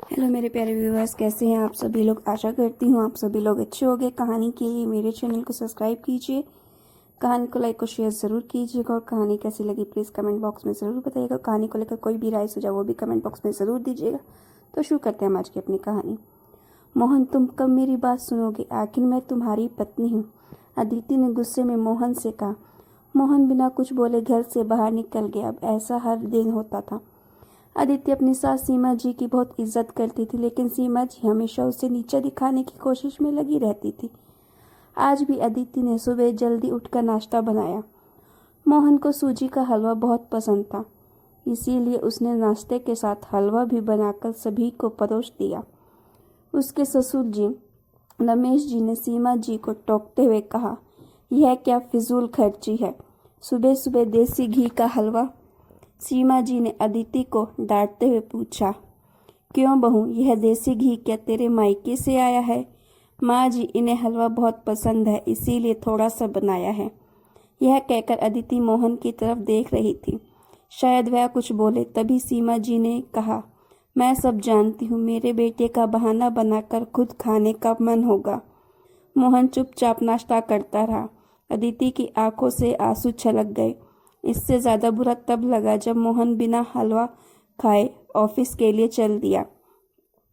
Hello मेरे प्यारे viewers, कैसे हैं आप सभी लोग। आशा करती हूँ आप सभी लोग अच्छे होंगे। कहानी के लिए मेरे चैनल को सब्सक्राइब कीजिए, कहानी को लाइक और शेयर ज़रूर कीजिएगा और कहानी कैसी लगी प्लीज़ कमेंट बॉक्स में ज़रूर बताइएगा। कहानी को लेकर कोई भी राय सुझाव वो भी कमेंट बॉक्स में ज़रूर दीजिएगा। तो शुरू करते हैं हम आज की अपनी कहानी। मोहन, तुम कब मेरी बात सुनोगे? आखिर मैं तुम्हारी पत्नी हूँ, अदिति ने गुस्से में मोहन से कहा। मोहन बिना कुछ बोले घर से बाहर निकल गया। अब ऐसा हर दिन होता था। अदिति अपनी सास सीमा जी की बहुत इज्जत करती थी, लेकिन सीमा जी हमेशा उसे नीचा दिखाने की कोशिश में लगी रहती थी। आज भी अदिति ने सुबह जल्दी उठकर नाश्ता बनाया। मोहन को सूजी का हलवा बहुत पसंद था, इसीलिए उसने नाश्ते के साथ हलवा भी बनाकर सभी को परोस दिया। उसके ससुर जी रमेश जी ने सीमा जी को टोकते हुए कहा, यह क्या फिजूल खर्ची है, सुबह सुबह देसी घी का हलवा। सीमा जी ने अदिति को डांटते हुए पूछा, क्यों बहू, यह देसी घी क्या तेरे मायके से आया है? माँ जी, इन्हें हलवा बहुत पसंद है, इसीलिए थोड़ा सा बनाया है। यह कहकर अदिति मोहन की तरफ देख रही थी। शायद वह कुछ बोले, तभी सीमा जी ने कहा, मैं सब जानती हूँ, मेरे बेटे का बहाना बनाकर खुद खाने का मन होगा। मोहन चुपचाप नाश्ता करता रहा। अदिति की आंखों से आंसू छलक गए। इससे ज़्यादा बुरा तब लगा जब मोहन बिना हलवा खाए ऑफिस के लिए चल दिया।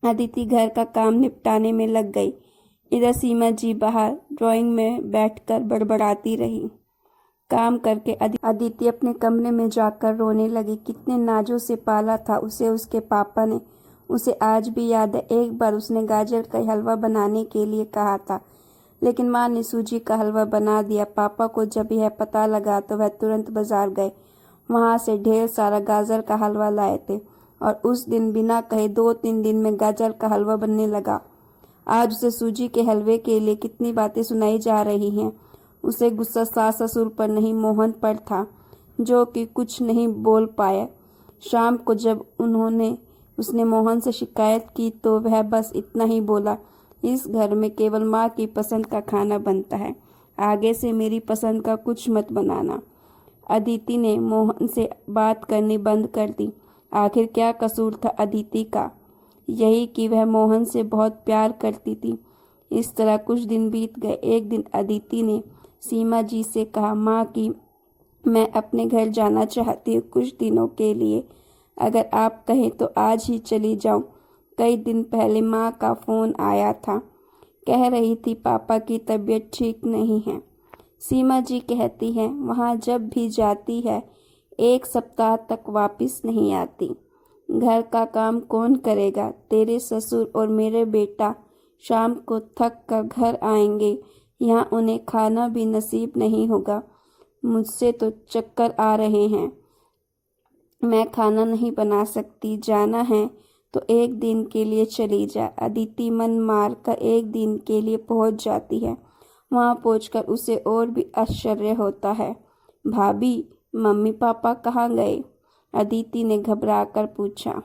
अदिति घर का काम निपटाने में लग गई। इधर सीमा जी बाहर ड्राइंग में बैठकर बड़बड़ाती रही। काम करके अदिति अपने कमरे में जाकर रोने लगी। कितने नाजों से पाला था उसे उसके पापा ने। उसे आज भी याद है, एक बार उसने गाजर का हलवा बनाने के लिए कहा था, लेकिन माँ ने सूजी का हलवा बना दिया। पापा को जब यह पता लगा तो वह तुरंत बाजार गए। वहाँ से ढेर सारा गाजर का हलवा लाए थे और उस दिन बिना कहे 2-3 दिन में गाजर का हलवा बनने लगा। आज उसे सूजी के हलवे के लिए कितनी बातें सुनाई जा रही हैं। उसे गुस्सा सास ससुर पर नहीं, मोहन पर था, जो कि कुछ नहीं बोल पाया। शाम को जब उसने मोहन से शिकायत की तो वह बस इतना ही बोला, इस घर में केवल माँ की पसंद का खाना बनता है, आगे से मेरी पसंद का कुछ मत बनाना। अदिति ने मोहन से बात करनी बंद कर दी। आखिर क्या कसूर था अदिति का? यही कि वह मोहन से बहुत प्यार करती थी। इस तरह कुछ दिन बीत गए। एक दिन अदिति ने सीमा जी से कहा, माँ की मैं अपने घर जाना चाहती हूँ कुछ दिनों के लिए। अगर आप कहें तो आज ही चली जाऊं। कई दिन पहले माँ का फ़ोन आया था, कह रही थी पापा की तबीयत ठीक नहीं है। सीमा जी कहती हैं वहाँ जब भी जाती है 1 सप्ताह तक वापस नहीं आती। घर का काम कौन करेगा? तेरे ससुर और मेरे बेटा शाम को थक कर घर आएंगे, यहाँ उन्हें खाना भी नसीब नहीं होगा। मुझसे तो चक्कर आ रहे हैं, मैं खाना नहीं बना सकती। जाना है तो एक दिन के लिए चली जा। अदिति मन मार कर एक दिन के लिए पहुंच जाती है। वहां पहुंचकर उसे और भी आश्चर्य होता है। भाभी, मम्मी पापा कहाँ गए? अदिति ने घबराकर पूछा।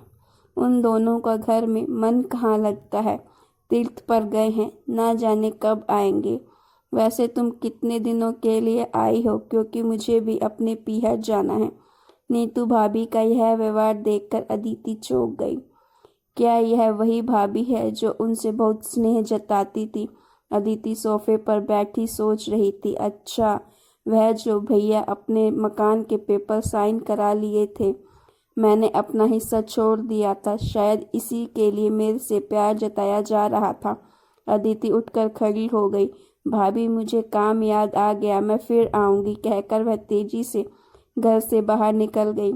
उन दोनों का घर में मन कहाँ लगता है, तीर्थ पर गए हैं, ना जाने कब आएंगे। वैसे तुम कितने दिनों के लिए आई हो? क्योंकि मुझे भी अपने पीहर जाना है। नीतू भाभी का यह व्यवहार देखकर अदिति चौंक गई। क्या यह वही भाभी है जो उनसे बहुत स्नेह जताती थी? अदिति सोफे पर बैठी सोच रही थी। अच्छा, वह जो भैया अपने मकान के पेपर साइन करा लिए थे, मैंने अपना हिस्सा छोड़ दिया था, शायद इसी के लिए मेरे से प्यार जताया जा रहा था। अदिति उठकर खड़ी हो गई। भाभी, मुझे काम याद आ गया, मैं फिर आऊंगी, कहकर वह तेजी से घर से बाहर निकल गई।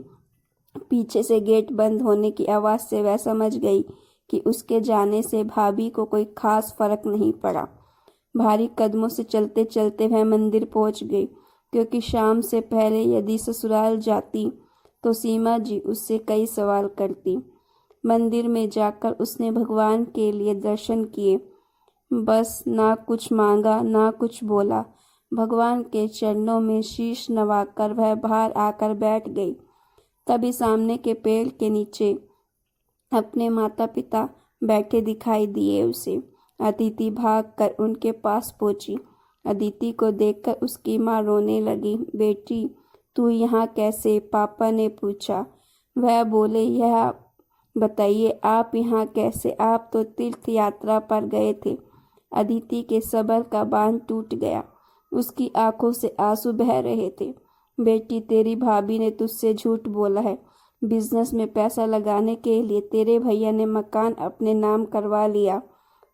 पीछे से गेट बंद होने की आवाज़ से वह समझ गई कि उसके जाने से भाभी को कोई खास फर्क नहीं पड़ा। भारी कदमों से चलते चलते वह मंदिर पहुंच गई, क्योंकि शाम से पहले यदि ससुराल जाती तो सीमा जी उससे कई सवाल करती। मंदिर में जाकर उसने भगवान के लिए दर्शन किए, बस ना कुछ मांगा ना कुछ बोला। भगवान के चरणों में शीश नवाकर वह बाहर आकर बैठ गई। तभी सामने के पेड़ के नीचे अपने माता पिता बैठे दिखाई दिए उसे। अदिति भागकर उनके पास पहुंची। अदिति को देखकर उसकी माँ रोने लगी। बेटी, तू यहाँ कैसे? पापा ने पूछा। वह बोले, यह बताइए आप यहाँ कैसे? आप तो तीर्थ यात्रा पर गए थे। अदिति के सब्र का बांध टूट गया। उसकी आंखों से आंसू बह रहे थे। बेटी, तेरी भाभी ने तुझसे झूठ बोला है। बिजनेस में पैसा लगाने के लिए तेरे भैया ने मकान अपने नाम करवा लिया।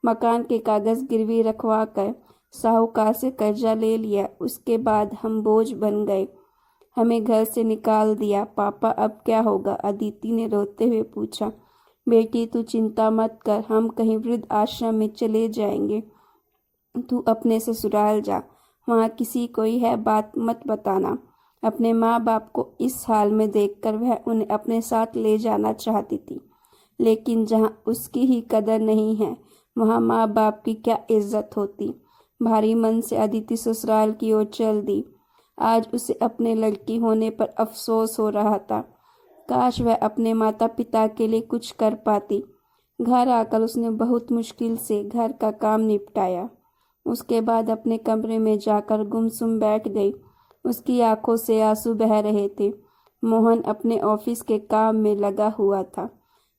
मकान के कागज गिरवी रखवा कर साहूकार से कर्जा ले लिया। उसके बाद हम बोझ बन गए। हमें घर से निकाल दिया। पापा, अब क्या होगा? अदिति ने रोते हुए पूछा। बेटी, तू चिंता मत कर, हम कहीं वृद्ध आश्रम में चले जाएंगे। तू अपने ससुराल जा, वहाँ किसी को यह बात मत बताना। अपने माँ बाप को इस हाल में देखकर वह उन्हें अपने साथ ले जाना चाहती थी, लेकिन जहाँ उसकी ही कदर नहीं है वहाँ माँ बाप की क्या इज्जत होती। भारी मन से अदिति ससुराल की ओर चल दी। आज उसे अपने लड़की होने पर अफसोस हो रहा था। काश वह अपने माता पिता के लिए कुछ कर पाती। घर आकर उसने बहुत मुश्किल से घर का काम निपटाया। उसके बाद अपने कमरे में जाकर गुमसुम बैठ गई। उसकी आंखों से आंसू बह रहे थे। मोहन अपने ऑफिस के काम में लगा हुआ था।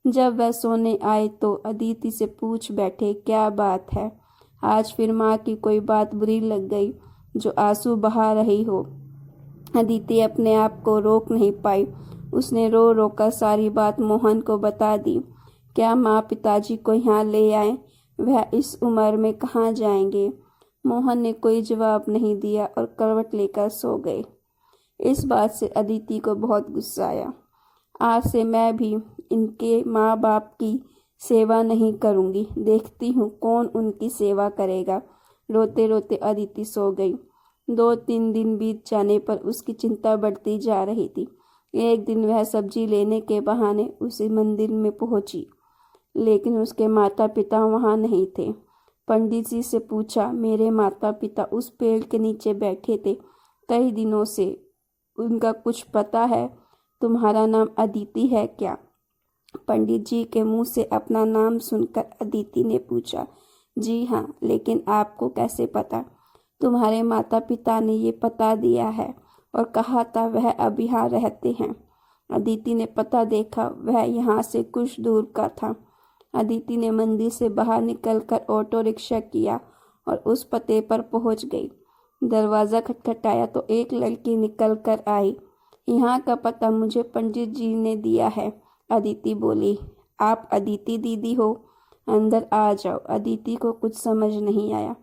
जब वह सोने आए तो अदिति से पूछ बैठे, क्या बात है? आज फिर माँ की कोई बात बुरी लग गई जो आंसू बहा रही हो? अदिति अपने आप को रोक नहीं पाई। उसने रो रो कर सारी बात मोहन को बता दी। क्या माँ पिताजी को यहाँ ले आए? वह इस उम्र में कहाँ जाएंगे? मोहन ने कोई जवाब नहीं दिया और करवट लेकर सो गए। इस बात से अदिति को बहुत गुस्सा आया। आज से मैं भी इनके माँ बाप की सेवा नहीं करूँगी। देखती हूँ कौन उनकी सेवा करेगा। रोते रोते अदिति सो गई। 2-3 दिन बीत जाने पर उसकी चिंता बढ़ती जा रही थी। एक दिन वह सब्जी लेने के बहाने उसी मंदिर में पहुंची, लेकिन उसके माता पिता वहां नहीं थे। पंडित जी से पूछा, मेरे माता पिता उस पेड़ के नीचे बैठे थे कई दिनों से, उनका कुछ पता है? तुम्हारा नाम अदिति है क्या? पंडित जी के मुंह से अपना नाम सुनकर अदिति ने पूछा, जी हाँ, लेकिन आपको कैसे पता? तुम्हारे माता पिता ने ये पता दिया है और कहा था वह अब यहाँ रहते हैं। अदिति ने पता देखा, वह यहाँ से कुछ दूर का था। अदिति ने मंदिर से बाहर निकलकर ऑटो रिक्शा किया और उस पते पर पहुंच गई। दरवाज़ा खटखटाया तो एक लड़की निकल कर आई। यहाँ का पता मुझे पंडित जी ने दिया है, अदिति बोली। आप अदिति दीदी हो? अंदर आ जाओ। अदिति को कुछ समझ नहीं आया।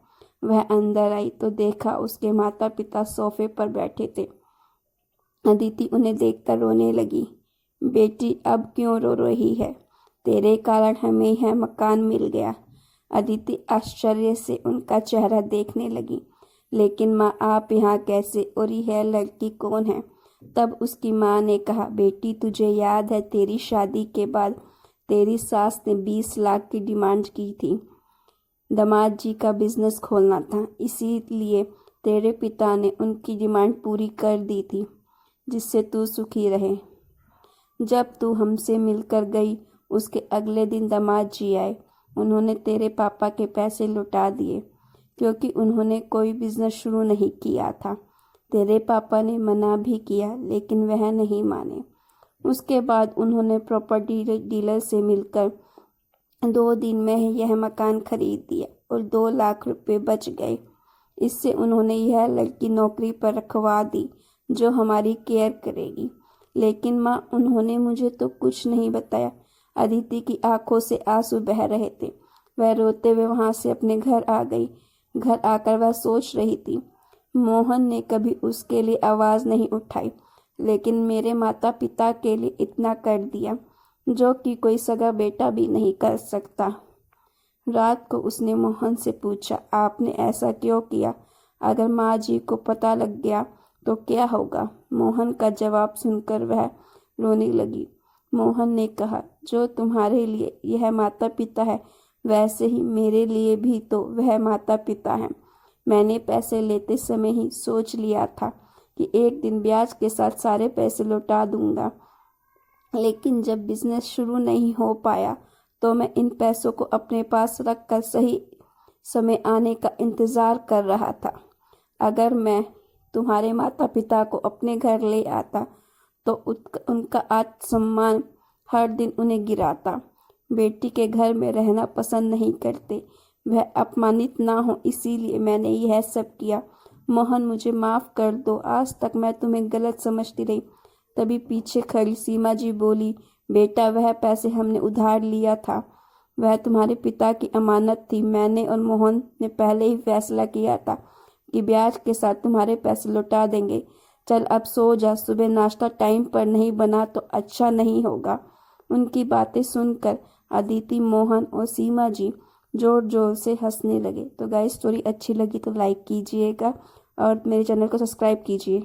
वह अंदर आई तो देखा उसके माता पिता सोफे पर बैठे थे। अदिति उन्हें देखकर रोने लगी। बेटी, अब क्यों रो रही है? तेरे कारण हमें यह मकान मिल गया। अदिति आश्चर्य से उनका चेहरा देखने लगी। लेकिन माँ, आप यहाँ कैसे? और यह लड़की कौन है? तब उसकी माँ ने कहा, बेटी तुझे याद है तेरी शादी के बाद तेरी सास ने 20 लाख की डिमांड की थी। दामाद जी का बिजनेस खोलना था, इसीलिए तेरे पिता ने उनकी डिमांड पूरी कर दी थी, जिससे तू सुखी रहे। जब तू हमसे मिलकर गई उसके अगले दिन दामाद जी आए। उन्होंने तेरे पापा के पैसे लौटा दिए, क्योंकि उन्होंने कोई बिजनेस शुरू नहीं किया था। तेरे पापा ने मना भी किया, लेकिन वह नहीं माने। उसके बाद उन्होंने प्रॉपर्टी डीलर से मिलकर 2 दिन में यह मकान खरीद दिया और 2 लाख रुपए बच गए। इससे उन्होंने यह लड़की नौकरी पर रखवा दी जो हमारी केयर करेगी। लेकिन माँ, उन्होंने मुझे तो कुछ नहीं बताया। अदिति की आंखों से आंसू बह रहे थे। वह रोते हुए वहां से अपने घर आ गई। घर आकर वह सोच रही थी, मोहन ने कभी उसके लिए आवाज़ नहीं उठाई, लेकिन मेरे माता पिता के लिए इतना कर दिया जो कि कोई सगा बेटा भी नहीं कर सकता। रात को उसने मोहन से पूछा, आपने ऐसा क्यों किया? अगर माँ जी को पता लग गया तो क्या होगा? मोहन का जवाब सुनकर वह रोने लगी। मोहन ने कहा, जो तुम्हारे लिए यह माता पिता है, वैसे ही मेरे लिए भी तो वह माता पिता हैं। मैंने पैसे लेते समय ही सोच लिया था कि एक दिन ब्याज के साथ सारे पैसे लौटा दूंगा, लेकिन जब बिजनेस शुरू नहीं हो पाया तो मैं इन पैसों को अपने पास रख कर सही समय आने का इंतज़ार कर रहा था। अगर मैं तुम्हारे माता पिता को अपने घर ले आता तो उनका आत्मसम्मान हर दिन उन्हें गिराता। बेटी के घर में रहना पसंद नहीं करते, वह अपमानित ना हो इसीलिए मैंने यह सब किया। मोहन, मुझे माफ़ कर दो, आज तक मैं तुम्हें गलत समझती रही। तभी पीछे खड़ी सीमा जी बोली, बेटा वह पैसे हमने उधार लिया था, वह तुम्हारे पिता की अमानत थी। मैंने और मोहन ने पहले ही फैसला किया था कि ब्याज के साथ तुम्हारे पैसे लौटा देंगे। चल अब सो जा, सुबह नाश्ता टाइम पर नहीं बना तो अच्छा नहीं होगा। उनकी बातें सुनकर अदिति, मोहन और सीमा जी जोर जोर से हंसने लगे। तो गाइस, स्टोरी अच्छी लगी तो लाइक कीजिएगा और मेरे चैनल को सब्सक्राइब कीजिए।